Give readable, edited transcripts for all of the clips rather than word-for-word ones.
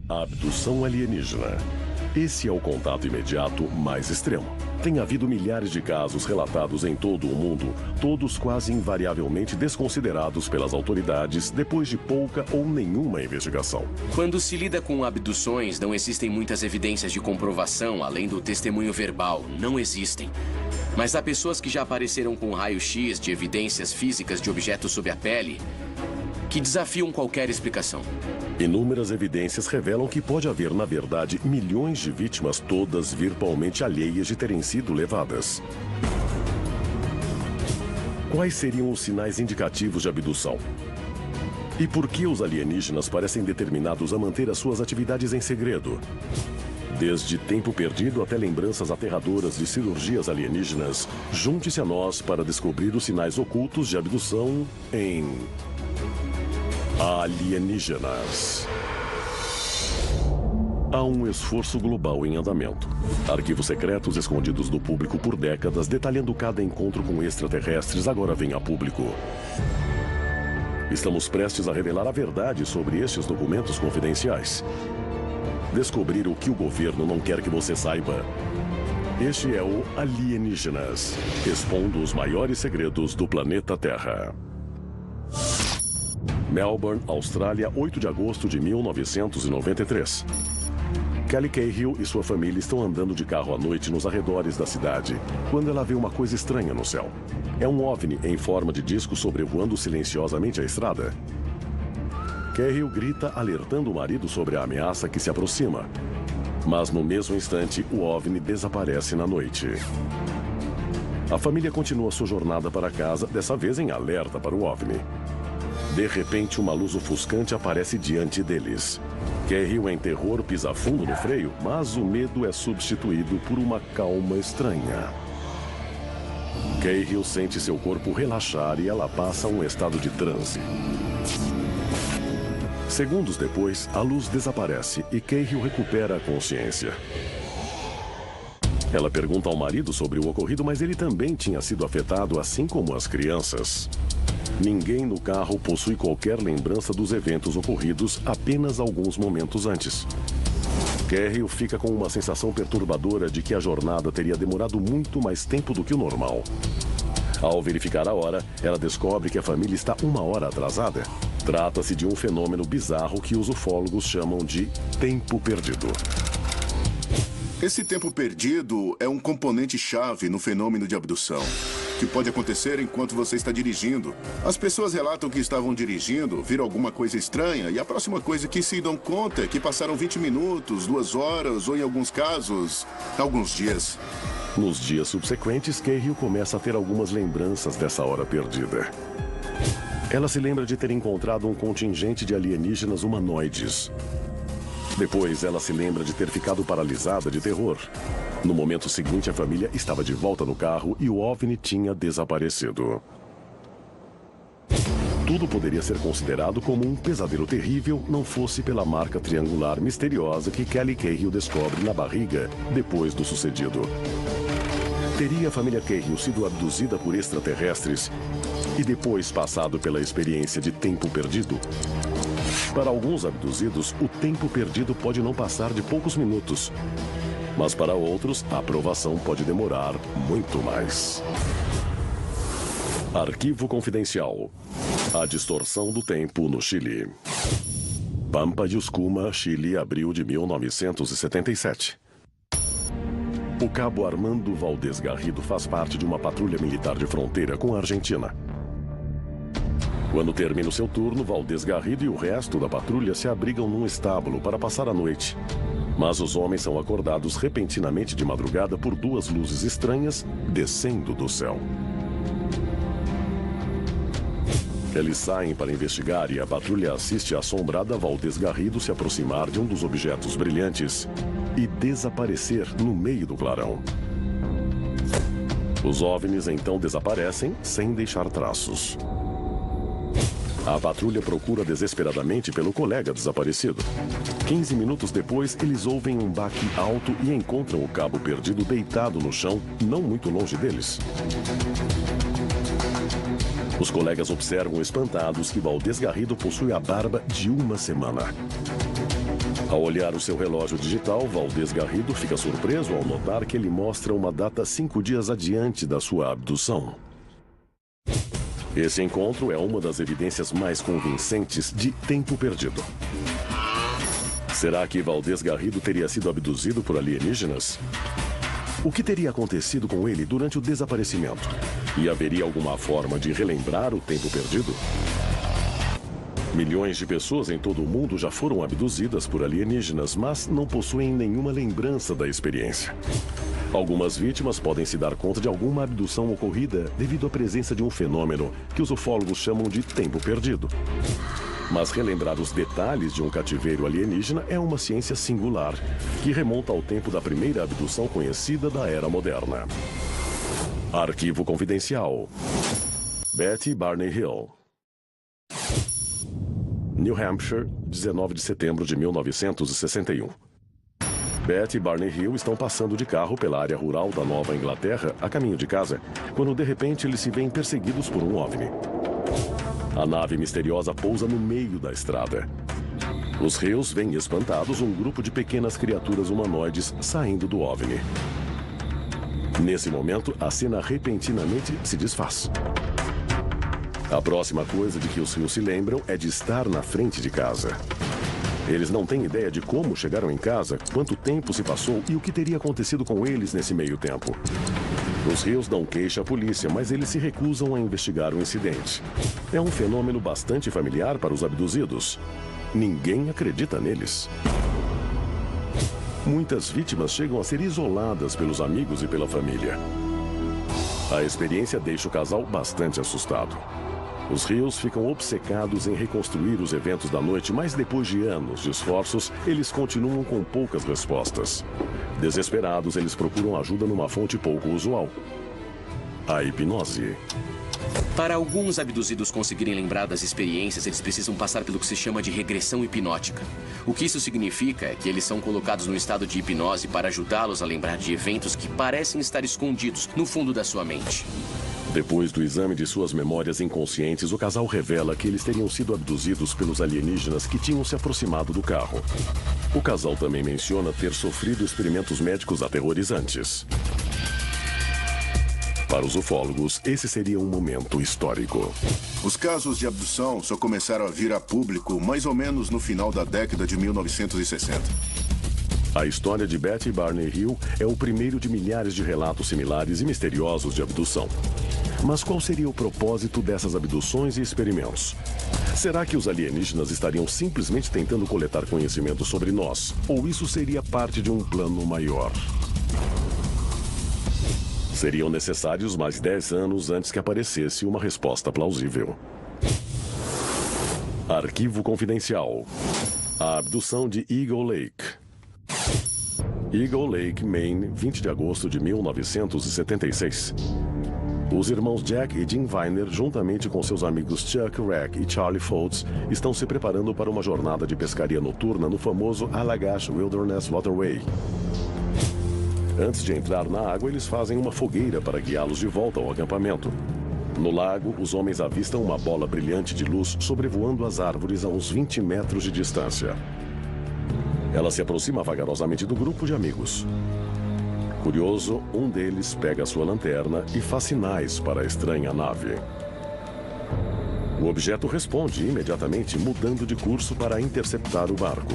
Abdução alienígena. Esse é o contato imediato mais extremo. Tem havido milhares de casos relatados em todo o mundo, todos quase invariavelmente desconsiderados pelas autoridades depois de pouca ou nenhuma investigação. Quando se lida com abduções, não existem muitas evidências de comprovação, além do testemunho verbal. Não existem. Mas há pessoas que já apareceram com raio-x de evidências físicas de objetos sob a pele que desafiam qualquer explicação. Inúmeras evidências revelam que pode haver, na verdade, milhões de vítimas, todas virtualmente alheias de terem sido levadas. Quais seriam os sinais indicativos de abdução? E por que os alienígenas parecem determinados a manter as suas atividades em segredo? Desde Tempo Perdido até lembranças aterradoras de cirurgias alienígenas, junte-se a nós para descobrir os sinais ocultos de abdução em Alienígenas. Há um esforço global em andamento. Arquivos secretos escondidos do público por décadas, detalhando cada encontro com extraterrestres, agora vêm a público. Estamos prestes a revelar a verdade sobre estes documentos confidenciais. Descobrir o que o governo não quer que você saiba. Este é o Alienígenas, expondo os maiores segredos do planeta Terra. Melbourne, Austrália, 8 de agosto de 1993. Kelly Cahill e sua família estão andando de carro à noite nos arredores da cidade, quando ela vê uma coisa estranha no céu. É um OVNI em forma de disco sobrevoando silenciosamente a estrada. Cahill grita, alertando o marido sobre a ameaça que se aproxima. Mas no mesmo instante, o OVNI desaparece na noite. A família continua sua jornada para casa, dessa vez em alerta para o OVNI. De repente, uma luz ofuscante aparece diante deles. Cahill, em terror, pisa fundo no freio, mas o medo é substituído por uma calma estranha. Cahill sente seu corpo relaxar e ela passa a um estado de transe. Segundos depois, a luz desaparece e Cahill recupera a consciência. Ela pergunta ao marido sobre o ocorrido, mas ele também tinha sido afetado, assim como as crianças. Ninguém no carro possui qualquer lembrança dos eventos ocorridos apenas alguns momentos antes. Cahill fica com uma sensação perturbadora de que a jornada teria demorado muito mais tempo do que o normal. Ao verificar a hora, ela descobre que a família está 1 hora atrasada. Trata-se de um fenômeno bizarro que os ufólogos chamam de tempo perdido. Esse tempo perdido é um componente-chave no fenômeno de abdução, que pode acontecer enquanto você está dirigindo. As pessoas relatam que estavam dirigindo, viram alguma coisa estranha, e a próxima coisa que se dão conta é que passaram 20 minutos, 2 horas, ou em alguns casos, alguns dias. Nos dias subsequentes, Cahill começa a ter algumas lembranças dessa hora perdida. Ela se lembra de ter encontrado um contingente de alienígenas humanoides. Depois, ela se lembra de ter ficado paralisada de terror. No momento seguinte, a família estava de volta no carro e o OVNI tinha desaparecido. Tudo poderia ser considerado como um pesadelo terrível, não fosse pela marca triangular misteriosa que Kelly Cahill descobre na barriga depois do sucedido. Teria a família Cahill sido abduzida por extraterrestres e depois passado pela experiência de tempo perdido? Para alguns abduzidos, o tempo perdido pode não passar de poucos minutos. Mas para outros, a aprovação pode demorar muito mais. Arquivo confidencial. A distorção do tempo no Chile. Pampa de Uscuma, Chile, abril de 1977. O cabo Armando Valdez Garrido faz parte de uma patrulha militar de fronteira com a Argentina. Quando termina o seu turno, Valdez Garrido e o resto da patrulha se abrigam num estábulo para passar a noite. Mas os homens são acordados repentinamente de madrugada por 2 luzes estranhas descendo do céu. Eles saem para investigar e a patrulha assiste assombrada Valdez Garrido se aproximar de um dos objetos brilhantes e desaparecer no meio do clarão. Os OVNIs então desaparecem sem deixar traços. A patrulha procura desesperadamente pelo colega desaparecido. 15 minutos depois, eles ouvem um baque alto e encontram o cabo perdido deitado no chão, não muito longe deles. Os colegas observam espantados que Valdez Garrido possui a barba de 1 semana. Ao olhar o seu relógio digital, Valdez Garrido fica surpreso ao notar que ele mostra uma data 5 dias adiante da sua abdução. Esse encontro é uma das evidências mais convincentes de tempo perdido. Será que Valdez Garrido teria sido abduzido por alienígenas? O que teria acontecido com ele durante o desaparecimento? E haveria alguma forma de relembrar o tempo perdido? Milhões de pessoas em todo o mundo já foram abduzidas por alienígenas, mas não possuem nenhuma lembrança da experiência. Algumas vítimas podem se dar conta de alguma abdução ocorrida devido à presença de um fenômeno que os ufólogos chamam de tempo perdido. Mas relembrar os detalhes de um cativeiro alienígena é uma ciência singular, que remonta ao tempo da primeira abdução conhecida da Era Moderna. Arquivo Confidencial. Betty Barney Hill. New Hampshire, 19 de setembro de 1961. Betty e Barney Hill estão passando de carro pela área rural da Nova Inglaterra, a caminho de casa, quando de repente eles se veem perseguidos por um OVNI. A nave misteriosa pousa no meio da estrada. Os Hills veem espantados um grupo de pequenas criaturas humanoides saindo do OVNI. Nesse momento, a cena repentinamente se desfaz. A próxima coisa de que os Hills se lembram é de estar na frente de casa. Eles não têm ideia de como chegaram em casa, quanto tempo se passou e o que teria acontecido com eles nesse meio tempo. Os Hills dão queixa à polícia, mas eles se recusam a investigar o incidente. É um fenômeno bastante familiar para os abduzidos. Ninguém acredita neles. Muitas vítimas chegam a ser isoladas pelos amigos e pela família. A experiência deixa o casal bastante assustado. Os Hills ficam obcecados em reconstruir os eventos da noite, mas depois de anos de esforços, eles continuam com poucas respostas. Desesperados, eles procuram ajuda numa fonte pouco usual: a hipnose. Para alguns abduzidos conseguirem lembrar das experiências, eles precisam passar pelo que se chama de regressão hipnótica. O que isso significa é que eles são colocados no estado de hipnose para ajudá-los a lembrar de eventos que parecem estar escondidos no fundo da sua mente. Depois do exame de suas memórias inconscientes, o casal revela que eles teriam sido abduzidos pelos alienígenas que tinham se aproximado do carro. O casal também menciona ter sofrido experimentos médicos aterrorizantes. Para os ufólogos, esse seria um momento histórico. Os casos de abdução só começaram a vir a público mais ou menos no final da década de 1960. A história de Betty e Barney Hill é o primeiro de milhares de relatos similares e misteriosos de abdução. Mas qual seria o propósito dessas abduções e experimentos? Será que os alienígenas estariam simplesmente tentando coletar conhecimento sobre nós? Ou isso seria parte de um plano maior? Seriam necessários mais 10 anos antes que aparecesse uma resposta plausível. Arquivo Confidencial. A abdução de Eagle Lake. Eagle Lake, Maine, 20 de agosto de 1976. Os irmãos Jack e Jim Viner, juntamente com seus amigos Chuck Rack e Charlie Foltz, estão se preparando para uma jornada de pescaria noturna no famoso Allagash Wilderness Waterway. Antes de entrar na água, eles fazem uma fogueira para guiá-los de volta ao acampamento. No lago, os homens avistam uma bola brilhante de luz sobrevoando as árvores a uns 20 metros de distância. Ela se aproxima vagarosamente do grupo de amigos. Curioso, um deles pega sua lanterna e faz sinais para a estranha nave. O objeto responde imediatamente, mudando de curso para interceptar o barco.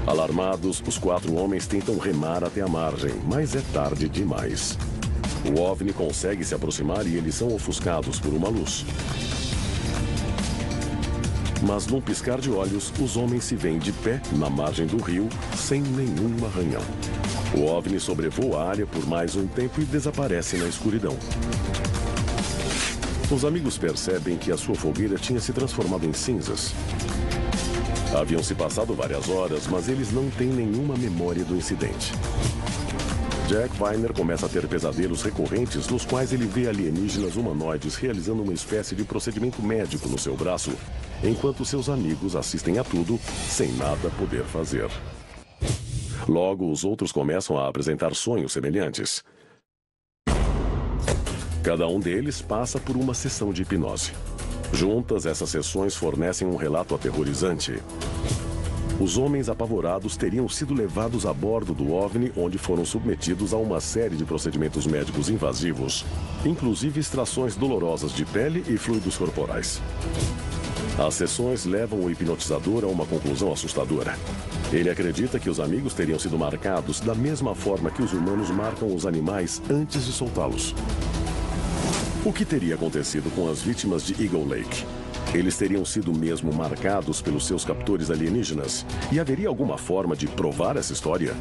Alarmados, os 4 homens tentam remar até a margem, mas é tarde demais. O OVNI consegue se aproximar e eles são ofuscados por uma luz. Mas num piscar de olhos, os homens se veem de pé na margem do rio, sem nenhum arranhão. O OVNI sobrevoa a área por mais um tempo e desaparece na escuridão. Os amigos percebem que a sua fogueira tinha se transformado em cinzas. Haviam se passado várias horas, mas eles não têm nenhuma memória do incidente. Jack Viner começa a ter pesadelos recorrentes nos quais ele vê alienígenas humanoides realizando uma espécie de procedimento médico no seu braço, enquanto seus amigos assistem a tudo sem nada poder fazer. Logo, os outros começam a apresentar sonhos semelhantes. Cada um deles passa por uma sessão de hipnose. Juntas, essas sessões fornecem um relato aterrorizante. Os homens apavorados teriam sido levados a bordo do OVNI, onde foram submetidos a uma série de procedimentos médicos invasivos, inclusive extrações dolorosas de pele e fluidos corporais. As sessões levam o hipnotizador a uma conclusão assustadora. Ele acredita que os amigos teriam sido marcados da mesma forma que os humanos marcam os animais antes de soltá-los. O que teria acontecido com as vítimas de Eagle Lake? Eles teriam sido mesmo marcados pelos seus captores alienígenas? E haveria alguma forma de provar essa história?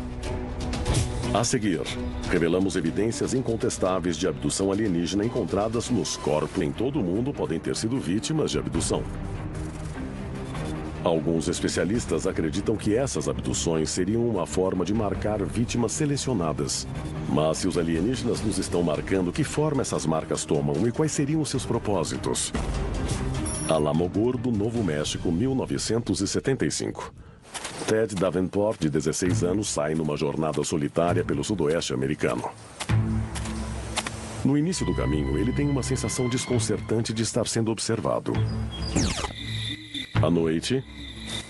A seguir, revelamos evidências incontestáveis de abdução alienígena encontradas nos corpos em todo o mundo podem ter sido vítimas de abdução. Alguns especialistas acreditam que essas abduções seriam uma forma de marcar vítimas selecionadas. Mas se os alienígenas nos estão marcando, que forma essas marcas tomam e quais seriam os seus propósitos? Alamogordo, Novo México, 1975. Ted Davenport, de 16 anos, sai numa jornada solitária pelo sudoeste americano. No início do caminho, ele tem uma sensação desconcertante de estar sendo observado. À noite,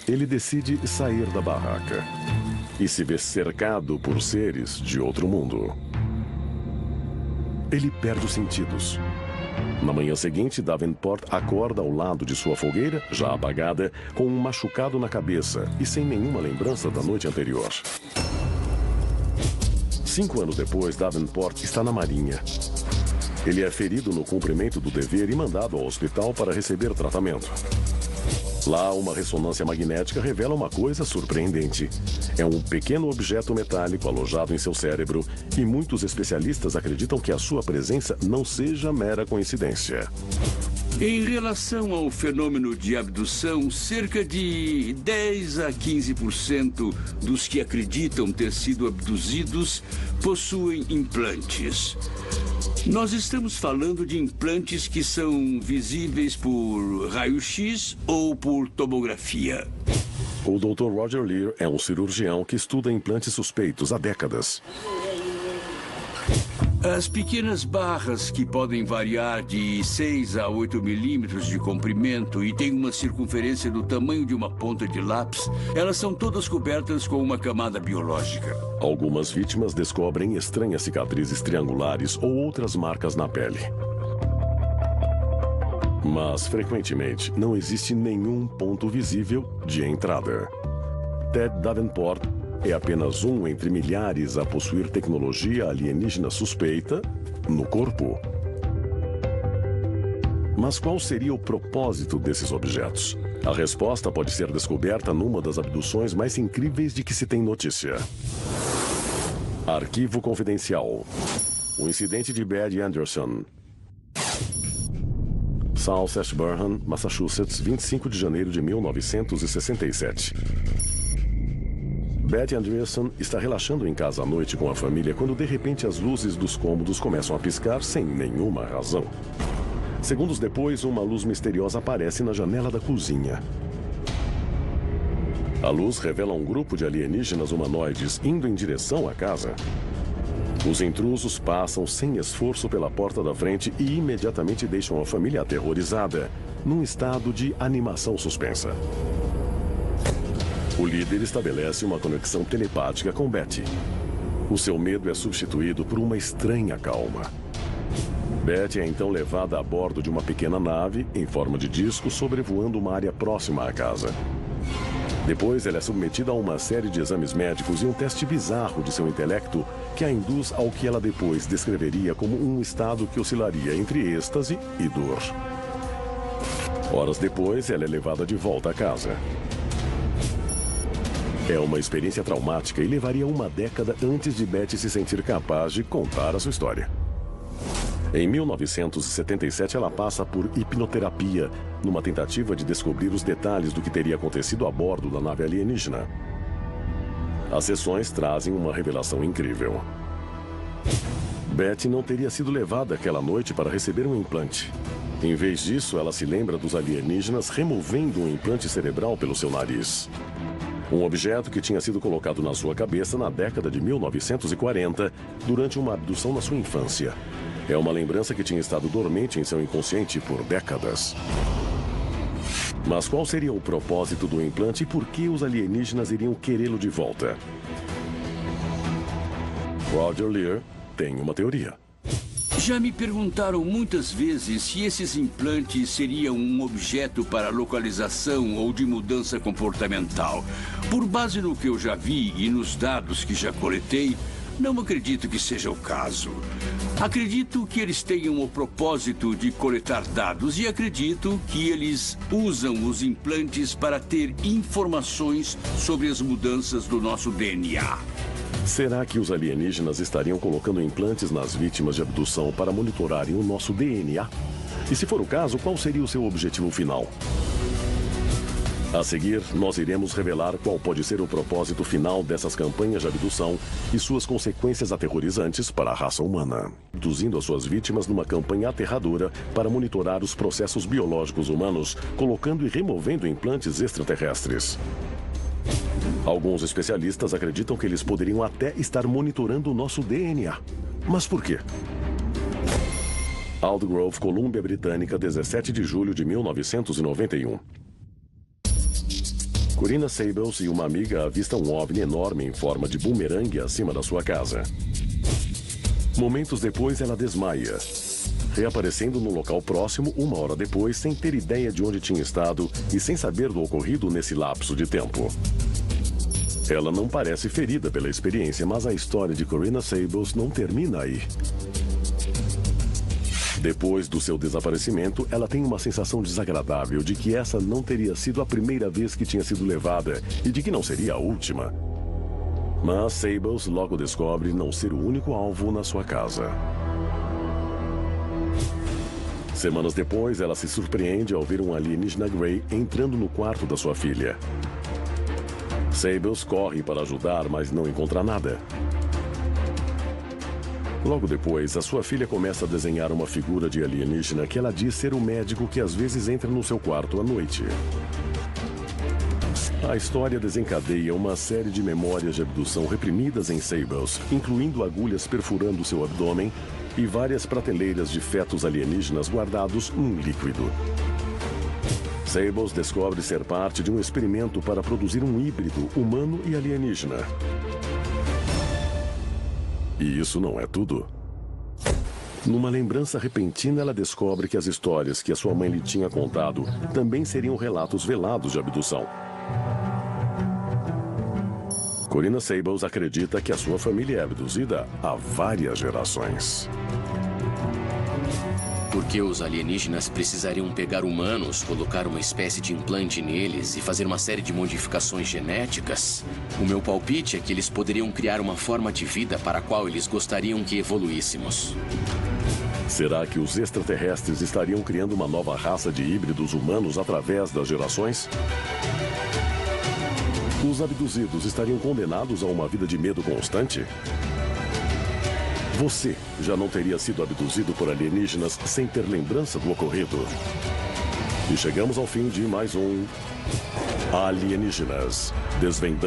ele decide sair da barraca e se vê cercado por seres de outro mundo. Ele perde os sentidos. Na manhã seguinte, Davenport acorda ao lado de sua fogueira, já apagada, com um machucado na cabeça e sem nenhuma lembrança da noite anterior. 5 anos depois, Davenport está na Marinha. Ele é ferido no cumprimento do dever e mandado ao hospital para receber tratamento. Lá, uma ressonância magnética revela uma coisa surpreendente. É um pequeno objeto metálico alojado em seu cérebro e muitos especialistas acreditam que a sua presença não seja mera coincidência. Em relação ao fenômeno de abdução, cerca de 10 a 15% dos que acreditam ter sido abduzidos possuem implantes. Nós estamos falando de implantes que são visíveis por raio-x ou por tomografia. O Dr. Roger Leir é um cirurgião que estuda implantes suspeitos há décadas. As pequenas barras, que podem variar de 6 a 8 milímetros de comprimento e têm uma circunferência do tamanho de uma ponta de lápis, elas são todas cobertas com uma camada biológica. Algumas vítimas descobrem estranhas cicatrizes triangulares ou outras marcas na pele. Mas, frequentemente, não existe nenhum ponto visível de entrada. Ted Davenport é apenas um entre milhares a possuir tecnologia alienígena suspeita no corpo. Mas qual seria o propósito desses objetos? A resposta pode ser descoberta numa das abduções mais incríveis de que se tem notícia. Arquivo confidencial. O incidente de Betty Anderson. South Ashburnham, Massachusetts, 25 de janeiro de 1967. Betty Anderson está relaxando em casa à noite com a família quando de repente as luzes dos cômodos começam a piscar sem nenhuma razão. Segundos depois, uma luz misteriosa aparece na janela da cozinha. A luz revela um grupo de alienígenas humanoides indo em direção à casa. Os intrusos passam sem esforço pela porta da frente e imediatamente deixam a família aterrorizada, num estado de animação suspensa. O líder estabelece uma conexão telepática com Betty. O seu medo é substituído por uma estranha calma. Betty é então levada a bordo de uma pequena nave, em forma de disco, sobrevoando uma área próxima à casa. Depois, ela é submetida a uma série de exames médicos e um teste bizarro de seu intelecto que a induz ao que ela depois descreveria como um estado que oscilaria entre êxtase e dor. Horas depois, ela é levada de volta à casa. É uma experiência traumática e levaria uma década antes de Betty se sentir capaz de contar a sua história. Em 1977, ela passa por hipnoterapia, numa tentativa de descobrir os detalhes do que teria acontecido a bordo da nave alienígena. As sessões trazem uma revelação incrível. Betty não teria sido levada aquela noite para receber um implante. Em vez disso, ela se lembra dos alienígenas removendo um implante cerebral pelo seu nariz. Um objeto que tinha sido colocado na sua cabeça na década de 1940, durante uma abdução na sua infância. É uma lembrança que tinha estado dormente em seu inconsciente por décadas. Mas qual seria o propósito do implante e por que os alienígenas iriam querê-lo de volta? Roger Lear tem uma teoria. Já me perguntaram muitas vezes se esses implantes seriam um objeto para localização ou de mudança comportamental. Por base no que eu já vi e nos dados que já coletei, não acredito que seja o caso. Acredito que eles tenham o propósito de coletar dados e acredito que eles usam os implantes para ter informações sobre as mudanças do nosso DNA. Será que os alienígenas estariam colocando implantes nas vítimas de abdução para monitorarem o nosso DNA? E se for o caso, qual seria o seu objetivo final? A seguir, nós iremos revelar qual pode ser o propósito final dessas campanhas de abdução e suas consequências aterrorizantes para a raça humana, abduzindo as suas vítimas numa campanha aterradora para monitorar os processos biológicos humanos, colocando e removendo implantes extraterrestres. Alguns especialistas acreditam que eles poderiam até estar monitorando o nosso DNA. Mas por quê? Aldgrove, Colômbia Britânica, 17 de julho de 1991. Corinna Sables e uma amiga avistam um OVNI enorme em forma de bumerangue acima da sua casa. Momentos depois, ela desmaia, reaparecendo no local próximo 1 hora depois, sem ter ideia de onde tinha estado e sem saber do ocorrido nesse lapso de tempo. Ela não parece ferida pela experiência, mas a história de Corinna Sables não termina aí. Depois do seu desaparecimento, ela tem uma sensação desagradável de que essa não teria sido a primeira vez que tinha sido levada e de que não seria a última. Mas Sables logo descobre não ser o único alvo na sua casa. Semanas depois, ela se surpreende ao ver um alienígena Grey entrando no quarto da sua filha. Sables corre para ajudar, mas não encontra nada. Logo depois, a sua filha começa a desenhar uma figura de alienígena que ela diz ser o médico que às vezes entra no seu quarto à noite. A história desencadeia uma série de memórias de abdução reprimidas em Sables, incluindo agulhas perfurando seu abdômen e várias prateleiras de fetos alienígenas guardados num líquido. Sables descobre ser parte de um experimento para produzir um híbrido humano e alienígena. E isso não é tudo. Numa lembrança repentina, ela descobre que as histórias que a sua mãe lhe tinha contado também seriam relatos velados de abdução. Corinna Sables acredita que a sua família é abduzida há várias gerações. Porque os alienígenas precisariam pegar humanos, colocar uma espécie de implante neles e fazer uma série de modificações genéticas? O meu palpite é que eles poderiam criar uma forma de vida para a qual eles gostariam que evoluíssemos. Será que os extraterrestres estariam criando uma nova raça de híbridos humanos através das gerações? Os abduzidos estariam condenados a uma vida de medo constante? Você já não teria sido abduzido por alienígenas sem ter lembrança do ocorrido? E chegamos ao fim de mais um Alienígenas Desvendando.